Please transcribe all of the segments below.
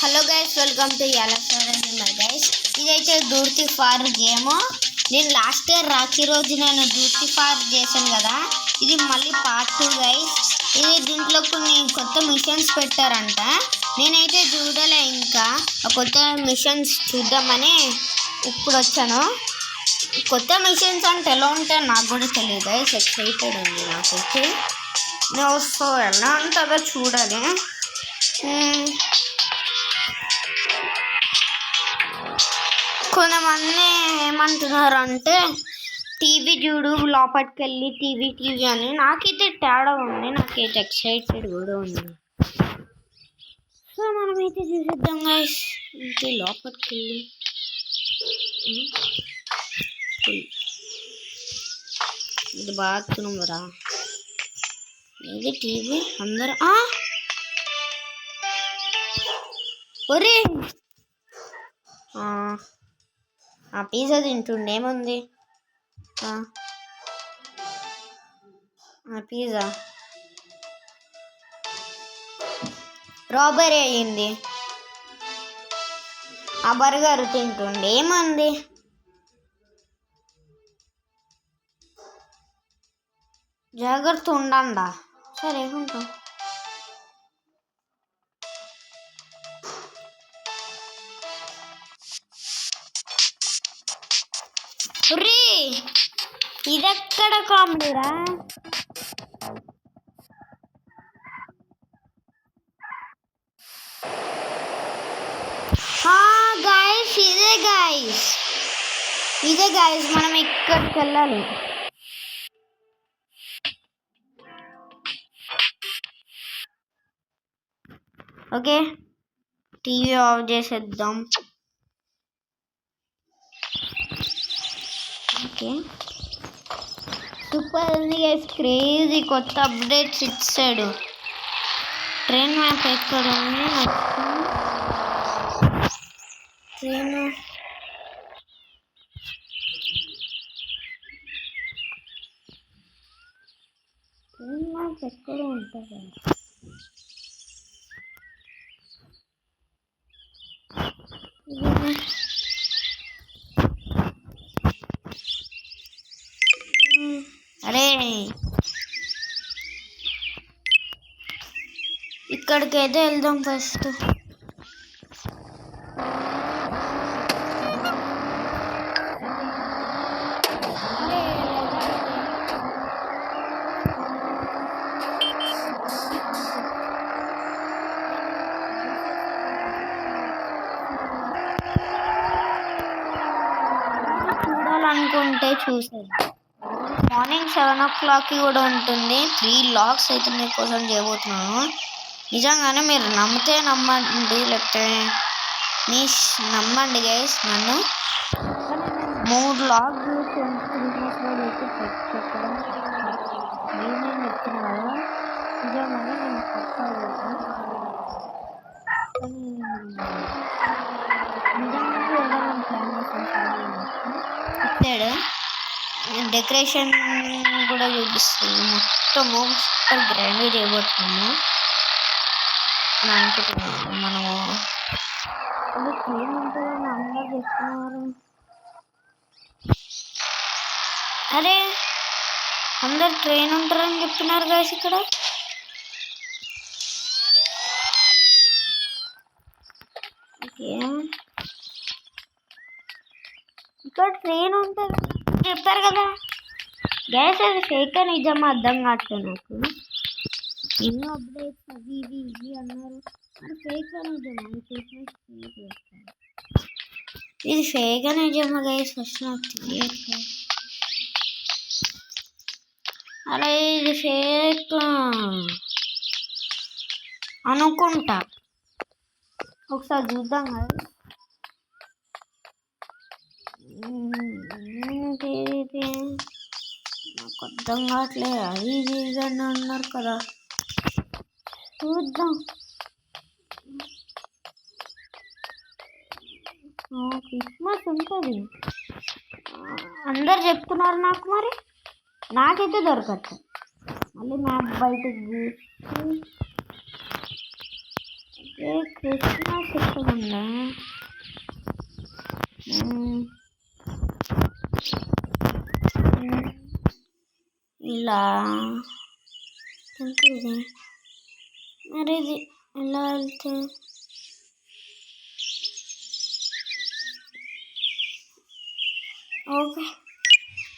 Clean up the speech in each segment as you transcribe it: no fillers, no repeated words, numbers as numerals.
Hello guys, welcome to యాలస్టర్ guys. ఇదైతే దూర్తి ఫార్ గేమ్. నేను లాస్ట్ ఇయర్ రాఖీ రోజు నేను దూర్తి ఫార్ చేశాను కదా, ఇది మళ్ళీ పార్ట్ 2 గైస్. ఇది దీంట్లో కొన్ని కొత్త మిషన్స్ పెట్టారంట. నేనైతే చూడలే, ఇంకా ఆ కొత్త మిషన్స్ చూద్దామని ఇప్పుడు వచ్చాను. కొత్త మిషన్స్ అంటే ఎలా ఉంటాయో నాకు కూడా తెలియదు గైస్. ఎక్సైటెడ్ ఉంది నాకైతే. నేను ఎలా ఉంటుందో చూడాలి. కొంతమంది ఏమంటున్నారు అంటే టీవీ చూడు, లోపలికి వెళ్ళి టీవీ అని. నాకైతే తేడా ఉంది, నాకైతే ఎక్సైటెడ్ కూడా ఉంది. సో మనమైతే చూసేద్దాం గైస్. ఇంకే లోపలికి వెళ్ళి ఇది బాత్రూమ్ రా, ఇది టీవీ. అందరూ ఒరే పిజ్జా తింటుండే. ఏముంది పిజ్జా రాబరీ అయ్యింది. ఆ బర్గర్ తింటుండే. ఏముంది? జాగ్రత్త ఉండండా. సరే ఉంటాం. ఇదెక్కడ కామెడీరా? గాయస్, ఇదే గాయస్ మనం ఇక్కడికి వెళ్ళాలి. ఓకే, టీవీ ఆఫ్ చేసేద్దాం. ఓకే, సూపర్ ఉంది గైస్, క్రేజీ. కొత్త అప్డేట్స్ ఇచ్చాడు. ట్రైన్ మ్యాప్ ఎక్కడ ఉంది? ట్రైన్ మ్యాప్ ఎక్కడ ఉంటుంది? అరే ఇక్కడికైతే వెళ్దాం ఫస్ట్. చూడాలనుకుంటే చూసేది. మార్నింగ్ 7 o'clock కూడా ఉంటుంది. 3 vlogs అయితే మీకోసం చేయబోతున్నాను. నిజంగానే మీరు నమ్మితే నమ్మండి, లేకపోతే నమ్మండి గైస్ నన్ను. 3 vlogs 23 minutes అయితే చెప్పడం నేనే చెప్తున్నా కదా. నిజంగానే నేను పక్కా ఇచ్చాడు. డెకరేషన్ కూడా చూపిస్తుంది. మొత్తము సూపర్ గ్రాండ్గా చేయబోతున్నాము అని అనుకుంటున్నాము. మనము అది ట్రైన్ ఉంటుందని అందరూ చెప్తున్నారు. అరే అందరు ట్రైన్ ఉంటారని చెప్తున్నారు గాయస్. ఇక్కడ ఇక్కడ ట్రైన్ ఉంటుంది చెప్తారు కదా గ్యాస్. అది ఫేక్ నిజమా అర్థం కావట్లేదు నాకు. ఎన్నో అప్డేట్స్ అవి ఇవి అన్నారు, అది ఫేక్ నిజమా? ఇది ఫేక్ నిజమా గైస్? ఫస్ట్ నాకు తెలియట్లేదు. అరే ఇది ఫేక్ అనుకుంటా, ఒకసారి చూద్దాం కదా. నాకు అర్థం కావట్లేదు. అది ఇది అని అన్నారు కదా, చూద్దాం. క్రిస్మస్ ఉంటుంది అందరు చెప్తున్నారు నాకు, మరి నాకైతే దొరకట్లేదు. మళ్ళీ మ్యాప్ బయటకు ఏ క్రిస్మస్ ఇక్కడ ఉందా? ఇలా ఇది మరి ఇది ఎలా వెళ్తే ఓకే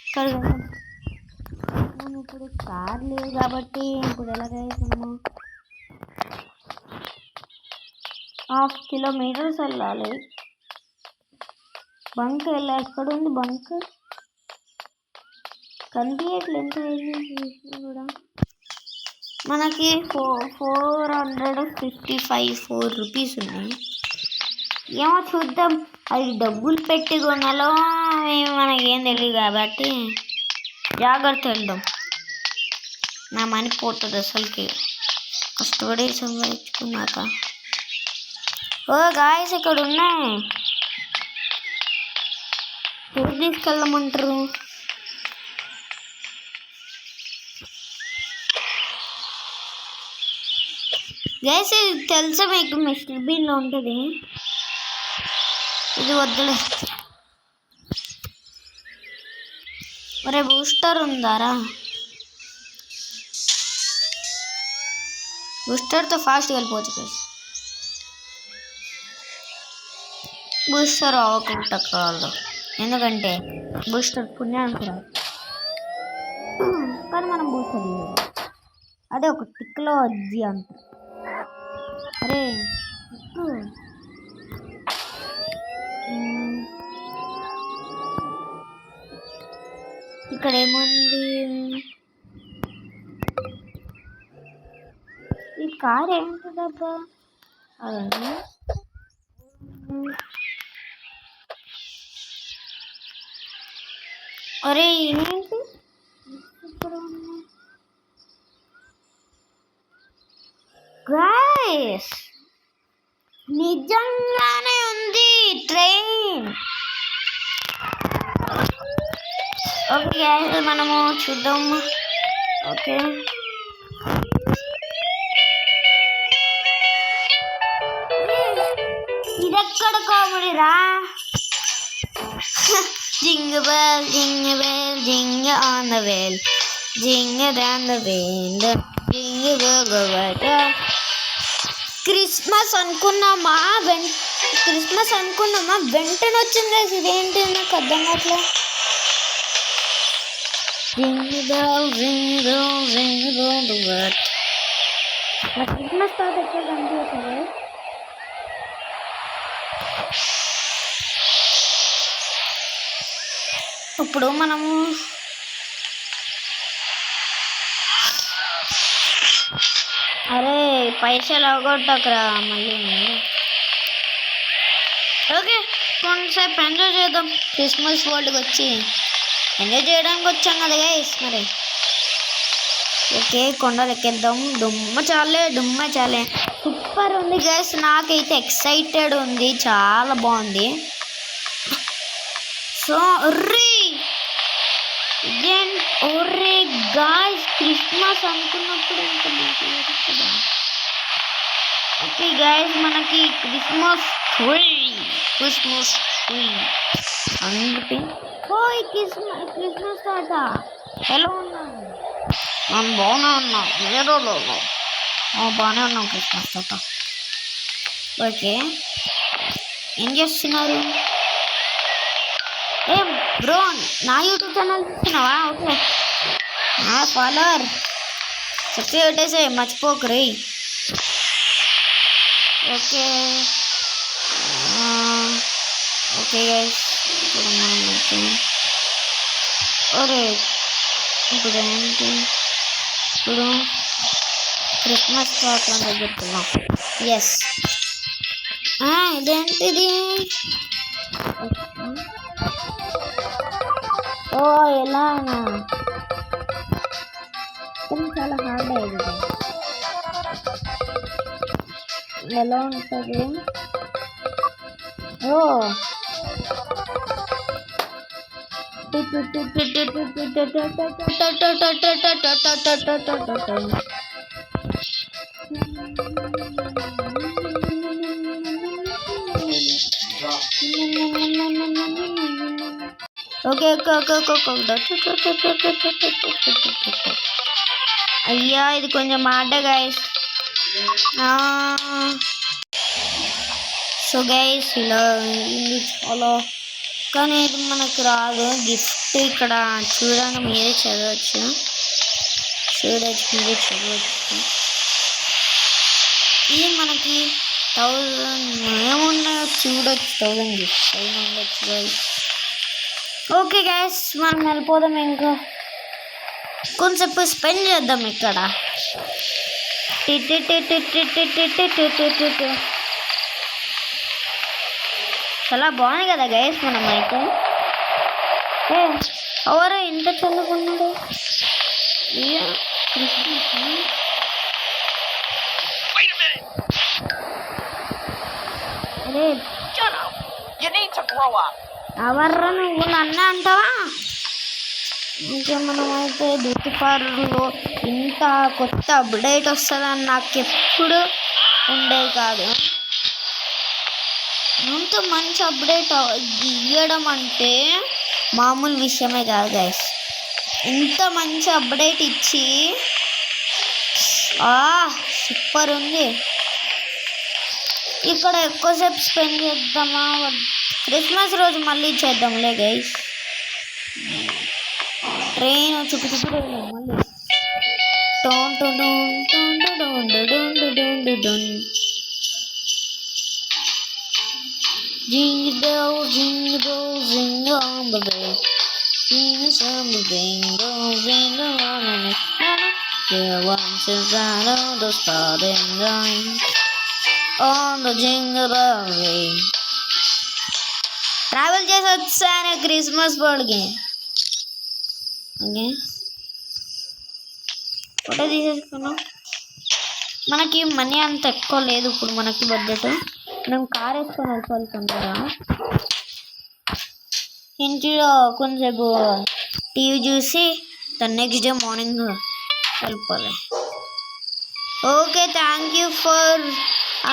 ఇక్కడ మనం ఇప్పుడు కార్ లేదు కాబట్టి ఇప్పుడు ఎలాగ మనము 1/2 కిలోమీటర్స్ వెళ్ళాలి. బంక్ ఎక్కడ ఉంది? బంక్ కనిపించట్లేదు కూడా. మనకి 455 రూపీస్ ఉన్నాయి. ఏమో చూద్దాం, అది డబ్బులు పెట్టి కొనాలో మనకేం తెలియదు కాబట్టి జాగ్రత్త వెళ్దాం. నా మనీ పోతుంది అసలుకి కష్టపడి సంపాదించుకున్నాక. ఓ గాయస్ ఇక్కడ ఉన్నాయి, ఎప్పుడు తీసుకెళ్ళమంటారు? గైస్ ఇది తెలుసా మీకు? మిస్టర్ బీన్లో ఉంటుంది. ఇది వద్దులే. మరే బూస్టర్ ఉందారా? బూస్టర్తో ఫాస్ట్గా వెళ్ళిపోవచ్చు గైస్. బూస్టర్ అవ్వకుండా కాదు, ఎందుకంటే బూస్టర్ పుణ్యానికి రాదు. కానీ మనం బూస్టర్ లేదు, అదే ఒక టిక్లో అజ్జి అంట. అరే ఇక్కడ ఏముంది? ఈ కార్ ఏంటిదబ్బా? అదే అరే ఏంటి గైస్, నిజంగానే ఉంది ట్రైన్. ఓకే గైస్ మనము చూద్దాం. ఓకే ఇదెక్కడ కామెడీ రా? Jingle bell, jingle on the bell, jingle down the wind, jingle bell go right up. Christmas అనుకున్నామా వెంటనే వచ్చింది. ఇదేంటి నాకు అర్థం కావట్లే. Jingle bell, jingle bell, jingle bell the world. నా క్రిస్మస్ తాత ఎక్కడ కనిపిస్తుంది? ఇప్పుడు మనము అరే పైసలు అవగొట్టకరా మళ్ళీ. ఓకే కొంతసేపు ఎంజాయ్ చేద్దాం. క్రిస్మస్ వరల్డ్కి వచ్చి ఎంజాయ్ చేయడానికి వచ్చాం కదా గైస్. మరి ఓకే కొండలు ఎక్కేద్దాం. దుమ్మ చాలే సూపర్ ఉంది గైస్. నాకైతే ఎక్సైటెడ్ ఉంది, చాలా బాగుంది. సో ఒర్రే గాయ్స్ క్రిస్మస్ అనుకున్నప్పుడు ఇంకా మంచిగా. ఓకే గాయ్స్ మనకి క్రిస్మస్ ట్రీ అందుకే క్రిస్మస్ తాత ఎలా ఉన్నాను? నేను బాగానే ఉన్నా, ఏదో బాగానే ఉన్నాం క్రిస్మస్ తాత. ఓకే ఏం చేస్తున్నారు? ఏం బ్రో నా యూట్యూబ్ ఛానల్ చూస్తున్నావా? ఓకే ఫాలోవర్ సబ్స్క్రైబ్ పెట్టేసే మర్చిపోకు రే. ఓకే ఓకే గైస్ ఒరే ఇప్పుడు ఏంటి? ఇప్పుడు క్రిస్మస్ తాత దగ్గరుకున్నాం. ఎస్ ఇదేంటిది? ఓ ఎలానా? చాలా హార్డ్ అయ్యింది. ఎలా ఉంటుంది? ఓ ఓకే ఓకే ఓకే ఓకే అయ్యా ఇది కొంచెం మాట గైస్. సో గైస్ ఇలా ఇది చాలా, కానీ ఇది మనకు రాదు గిఫ్ట్. ఇక్కడ చూడండి మీరే చదవచ్చు, మీరే చదవచ్చు. ఇది మనకి 1000 ఏమున్నాయో చూడొచ్చు. 1000 గిఫ్ట్స్ అయినా ఉండొచ్చు గైస్. ఓకే గైస్ మనం వెళ్ళిపోదాం. ఇంకా కొంచెంసేపు స్పెండ్ చేద్దాం ఇక్కడ. చాలా బాగుంది కదా గైస్. మనం అయితే ఎవరు ఇంత చదువుకున్నాడు? అరే ఎవర్రా నువ్వు నన్నే అంటావా? ఇంకా మనమైతే డ్యూటీఫార్లో ఇంత కొత్త అప్డేట్ వస్తుందని నాకు ఎప్పుడు ఉండేది కాదు. అంత మంచి అప్డేట్ ఇవ్వడం అంటే మామూలు విషయమే కాదు గైస్. ఇంత మంచి అప్డేట్ ఇచ్చి సూపర్ ఉంది. ఇక్కడ ఎక్కువసేపు స్పెండ్ చేద్దామా? క్రిస్మస్ రోజు మళ్ళీ చేద్దాంలే గైస్. ట్రైన్ చుట్టూ మళ్ళీ Jingle bells, jingle bells, jingle on the way. Jingle on the jingle, jingle on the way. There once is on the starting line on the jingle bell way. Travel చేసి వచ్చాను Christmas బర్త్డేకి. Okay photo తీసేసుకున్నాం. మనకి money అంత ఎక్కువ లేదు ఇప్పుడు మనకి బడ్జెట్. మనం కార్ వేసుకొని వెళ్ళిపోతుంటారా? ఇంట్లో కొంచెంసేపు టీవీ చూసి దాని నెక్స్ట్ డే మార్నింగ్ వెళ్ళిపోలే. ఓకే థ్యాంక్ యూ ఫర్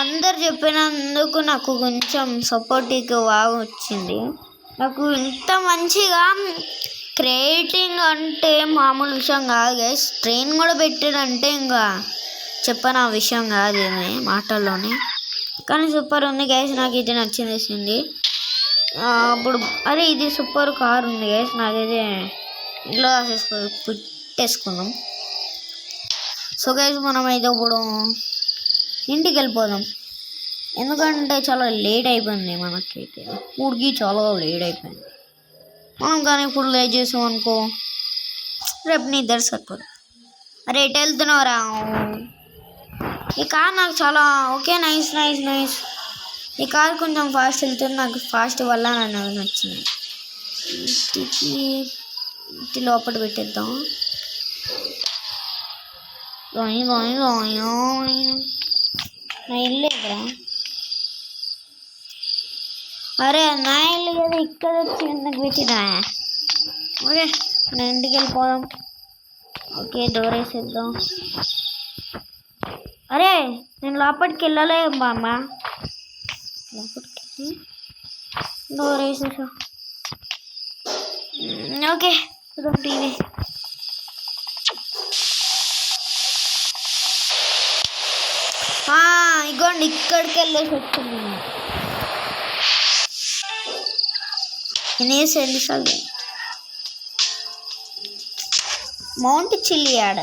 అందరు చెప్పినందుకు. నాకు కొంచెం సపోర్టివ్గా బాగా వచ్చింది. నాకు ఇంత మంచిగా క్రియేటింగ్ అంటే మామూలు విషయం కాదు గైస్. ట్రైన్ కూడా పెట్టాడంటే ఇంకా చెప్పను ఆ విషయం కాదు ఏమి మాటల్లోనే. కానీ సూపర్ ఉంది గైస్. నాకు ఇది నచ్చింది. అప్పుడు అరే ఇది సూపర్ కార్ ఉంది గైస్. నాకైతే ఇంట్లో పెట్టేసుకున్నాం. సో గైస్ మనం అయితే ఇప్పుడు ఇంటికి వెళ్ళిపోదాం. ఎందుకంటే చాలా లేట్ అయిపోయింది మనకైతే. ఊరికి చాలా లేట్ అయిపోయింది. మనం కానీ ఇప్పుడు లేట్ చేసాం అనుకో రేపు నిద్ర సరిపోదు. అరే ఎటు వెళ్తున్నావురా? ఈ కార్ నాకు చాలా ఓకే నైస్. ఈ కార్ కొంచెం ఫాస్ట్ వెళ్తుంది. నాకు ఫాస్ట్ వల్ల నాకు నచ్చింది. ఇంటి లోపల పెట్టేద్దాం. నా ఇల్లు ఎదురా? అరే నా ఇల్లు కదా, ఇక్కడ వచ్చి ఎందుకు పెట్టినా? ఓకే మన ఇంటికి వెళ్ళిపోదాం. ఓకే డోర్ వేసేద్దాం. అరే నేను లోపలికి వెళ్ళలే బామ్మ. లోపలికి డోర్ వేసేసా. Okay TV. ఇగోండి ఇక్కడికి వెళ్ళేసి వచ్చింది. నేను ఎన్నిసార్లు మౌంట్ చిల్లీ ఆడ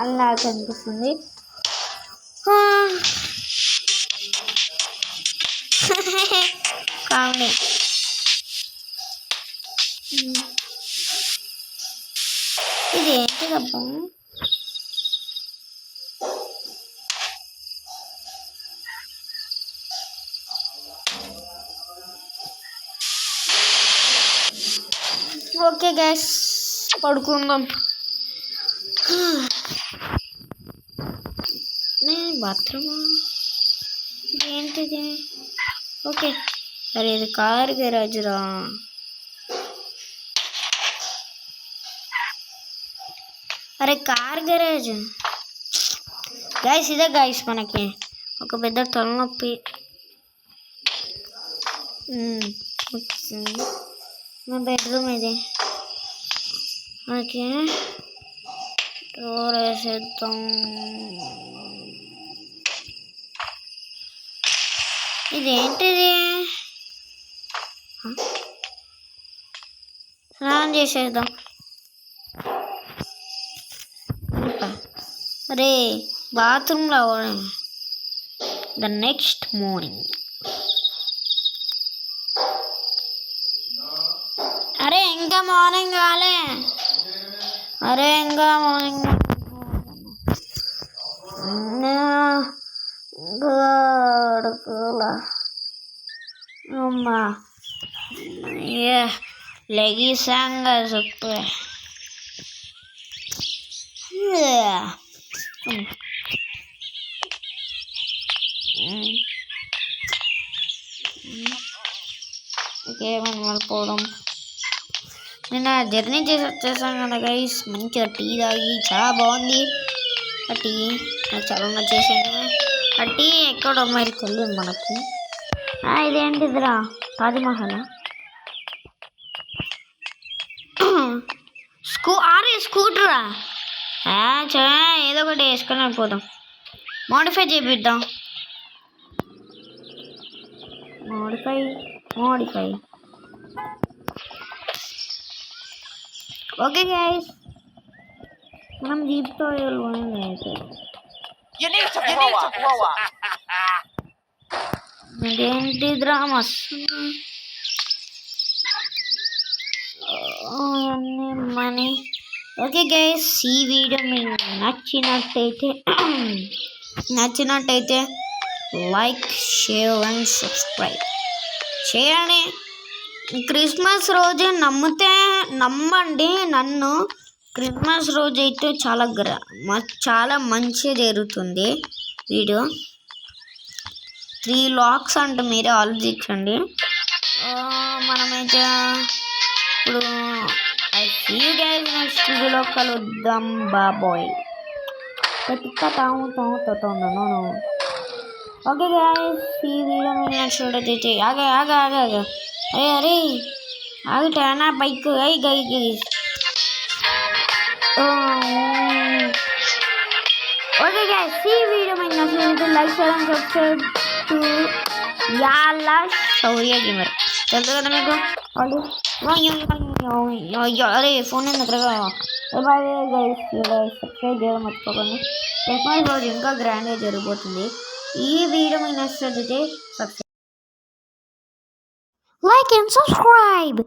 అని నాకు అనిపిస్తుంది. కామెడీ. ఇది ఏంటి డబ్బా? ఓకే గైస్ పడుకుందాం. బాత్రూమ్ ఏంటిది? ఓకే అరే ఇది కార్ గరాజ్ రా. అరే కార్ గరాజ్ గైస్. ఇదే గైస్ మనకి ఒక పెద్ద తలనొప్పి వచ్చింది. మా బెడ్రూమ్ ఇది. ఓకే డోర్ వేసేద్దాం. ఇదేంటిది? స్నానం చేసేద్దాం. అరే బాత్రూంలో ద నెక్స్ట్ మార్నింగ్. అరే ఇంకా మార్నింగ్ కాలే. అరే ఇంకా మార్నింగ్ అమ్మా లెగిసాంగా చెప్పు. ఇంకేమని వెళ్ళిపోవడం. నేను జర్నీ చేసి వచ్చేసాను కదా గైస్. మంచిగా టీ తాగి చాలా బాగుంది ఆ టీ. నాకు చాలా నచ్చేసింది ఆ టీ. ఎక్కడో మరి తెలియదు మనకి. ఇదేంటిదిరా తాజ్మహల్? స్కూటరా? ఏదో ఒకటి వేసుకొని వెళ్ళిపోదాం. మోడిఫై చేపిద్దాం. మోడిఫై ఓకే గైస్, మనం జీప్తో వెళ్ళిపోయింది అయితే. ఇదేంటి డ్రామా మనీ. ఓకే గైస్, ఈ వీడియో మీకు నచ్చినట్టయితే లైక్, షేర్ అండ్ సబ్స్క్రైబ్ చేయండి. క్రిస్మస్ రోజు నమ్మండి నన్ను, క్రిస్మస్ రోజు అయితే చాలా మంచిగా జరుగుతుంది. వీడియో 3 లాక్స్ అంటే మీరే ఆలోచించండి. మనమైతే ఇప్పుడు నెక్స్ట్ వీడియోలో కలుద్దాం. బాబాయ్. ఓకే గైస్, ఈ వీడియో మీకు నచ్చినట్లయితే అరే ఆగుతానా బైక్. ఓకే గైస్, ఈ వీడియో మీకు నచ్చినట్లయితే లైక్ చేయడం, సబ్స్క్రైబ్ టు యాల శౌర్య గేమర్. తెలుసు కదా మీకు. అరే ఫోన్ ఎందుకుగా. బాయ్ గైస్, సబ్స్క్రైబ్ చేయడం మర్చిపోకండి. క్రిస్మస్ రోజు ఇంకా గ్రాండ్గా జరిగిపోతుంది. ఈ వీడియో మీకు నచ్చినట్లయితే సబ్స్క్రైబ్, లైక్ అండ్ సబ్స్క్రైబ్.